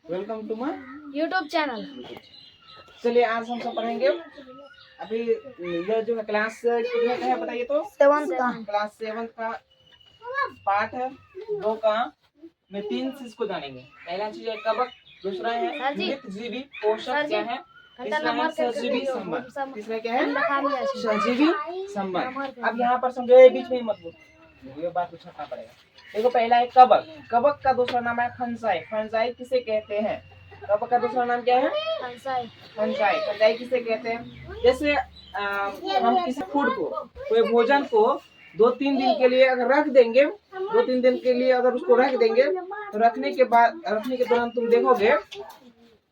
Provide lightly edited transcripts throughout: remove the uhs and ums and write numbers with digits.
Welcome to my YouTube channel. चलिए आज हम सब पढ़ेंगे। अभी यह जो है क्लास कितने का है बताइए तो? 7 का। क्लास 7 का पाठ है 2 का में 3 चीज को जानेंगे। पहला चीज है कवक, दूसरा है मृतजीवी पोषक क्या है, तीसरा है सहजीवी संबंध। तीसरा क्या है? सहजीवी संबंध। अब यहाँ पर समझो ये बीच में ही मत बोलो, ये बात को छटना पड़ेगा। देखो पहला है कवक। कवक का दूसरा नाम है फंजाई। फंजाई किसे कहते हैं? कवक का दूसरा नाम क्या है? फंजाई। फंजाई किसे कहते हैं? जैसे हम किसी फूड को, कोई भोजन को 2-3 दिन के लिए अगर रख देंगे, 2-3 दिन के लिए अगर उसको रख देंगे, तो रखने के दौरान तुम देखोगे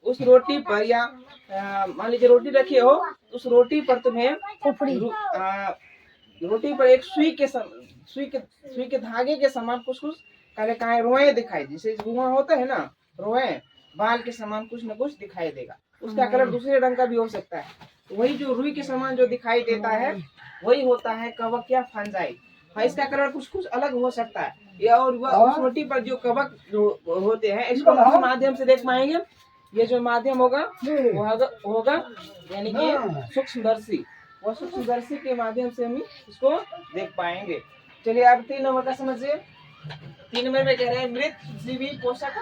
उस रोटी पर या मान लीजिए रोटी रखी हो, उस रोटी पर तुम्हें रोटी पर एक सुई के धागे के समान कुछ काले काले रोए दिखाई, जैसे रुआ होता है ना, रोए बाल के समान कुछ न कुछ दिखाई देगा। उसका कलर दूसरे रंग का भी हो सकता है। वही जो रुई के समान जो दिखाई देता है वही होता है कवक या फंजाई। हाँ, इसका कलर कुछ अलग हो सकता है या और उस रोटी पर जो कवक होते हैं इसको हम किस माध्यम से देख पाएंगे? ये जो माध्यम होगा वो होगा यानी कि सूक्ष्मदर्शी। वो सूक्ष्मदर्शी के माध्यम से हम इसको देख पाएंगे। चलिए अब 3 नंबर का समझिए। 3 नंबर में कह रहे हैं मृतजीवी पोषक।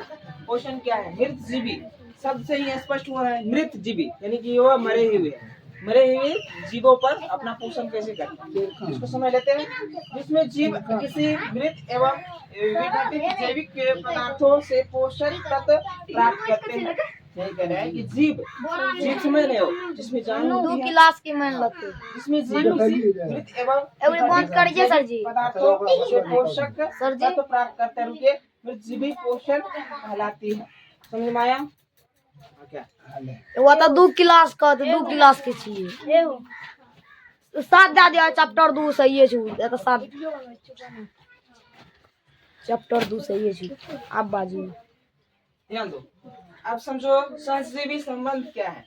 पोषण क्या है? मृतजीवी शब्द से ही स्पष्ट हो रहा है। मृतजीवी यानी कि वो मरे हुए जीवों पर अपना पोषण कैसे करते हैं इसको समझ लेते हैं। जिसमें जीव किसी मृत एवं विघटित जैविक पदार्थों से पोषक तत्व प्राप्त करते हैं। यही कह रहे हैं कि जीव समझ रहे हो, जिसमें जान 2 क्लास की मन लगती, जिसमें जीव मृत एवं बंद करिए सर जी। पदार्थों से पोषक तत्व प्राप्त करते हैं, रुके मृतजीवी पोषण कहलाती है। समझ में आया क्या? वो तो 2 क्लास का, 2 क्लास के चाहिए 7 जा दिया। चैप्टर 2 सही है छु, तो 7 चैप्टर 2 सही है छु। आप बाजी ध्यान दो। अब समझो सहजीवी संबंध क्या है।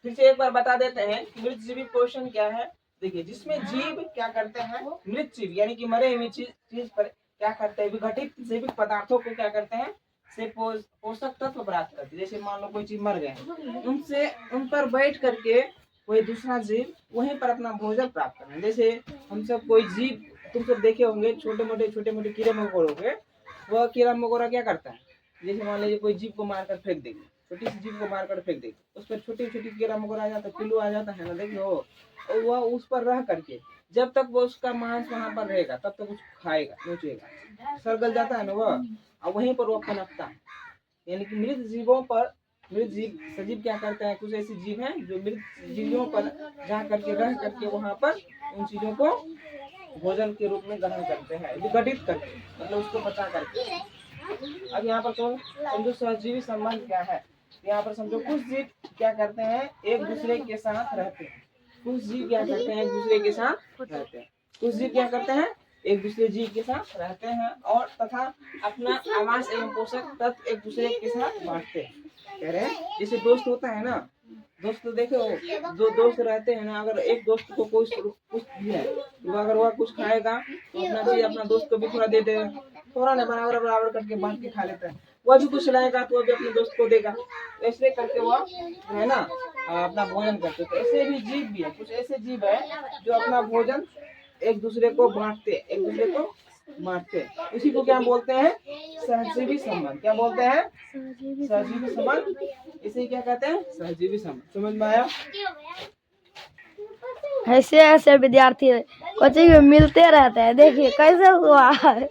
फिर से एक बार बता देते हैं कि मृतजीवी पोषण क्या है। देखिए जिसमें जीव क्या करते हैं, मृत जीव यानी कि मरे हुए चीज पर क्या करते हैं, विघटित जैविक पदार्थों को क्या करते हैं, से पोषक तत्व प्राप्त करते हैं। जैसे मान लो कोई चीज मर गए, उन पर बैठ करके कोई दूसरा जीव वहीं पर अपना भोजन प्राप्त करना। जैसे हम सब कोई जीव तुम सब देखे होंगे, छोटे मोटे कीड़े मकोड़ों के, वह कीड़ा मकोड़ा क्या करता है, जैसे मान लीजिए कोई जीव को मारकर फेंक देंगे, छोटी सी जीव को मारकर फेंक देंगे, उस पर छोटी कीड़ा मकोड़ा आ जाता है, पिल्लू आ जाता है ना, देखिए हो, और वह उस पर रह करके जब तक वो उसका मांस वहां पर रहेगा तब तक उसको खाएगा, नोचेगा, सरगल जाता है ना वह, और वहीं पर वो पनपता है। यानी कि मृत जीवों पर मृत जीव सजीव क्या करते हैं, कुछ ऐसे जीव हैं जो मृत जीवों पर जा करके रह करके वहां पर उन चीजों को भोजन के रूप में ग्रहण करते हैं, विघटित करके, मतलब उसको पचा करके। अब यहाँ पर समझो सहजीवी संबंध क्या है। यहाँ पर समझो कुछ जीव क्या करते हैं, एक दूसरे के साथ रहते हैं। कुछ जीव क्या करते हैं, एक दूसरे के साथ रहते हैं। कुछ जीव क्या करते हैं, एक दूसरे जीव के साथ रहते हैं और तथा अपना आवास एवं पोषक तत्व एक दूसरे के साथ बांटते हैं। कह रहे हैं जैसे दोस्त होता है ना, दोस्त तो देखे हो, दो दोस्त रहते हैं ना, अगर एक दोस्त को कुछ भी है तो अगर वह कुछ खाएगा तो अपना चीज अपना दोस्त को भी थोड़ा दे देगा, थोड़ा ना बराबर करके बांट के खा लेता है। वह भी कुछ लाएगा तो वह भी अपने दोस्त को देगा, ऐसे करके वह है ना अपना भोजन करते। तो ऐसे भी जीव भी है, कुछ ऐसे जीव है जो अपना भोजन एक दूसरे को बांटते, एक दूसरे को बांटते। इसी को क्या बोलते हैं, सहजीवी संबंध। क्या बोलते हैं, सहजीवी संबंध। इसे क्या कहते हैं, सहजीवी संबंध। समझ में आया? ऐसे विद्यार्थी कोचिंग में मिलते रहते हैं, देखिए कैसे हुआ है।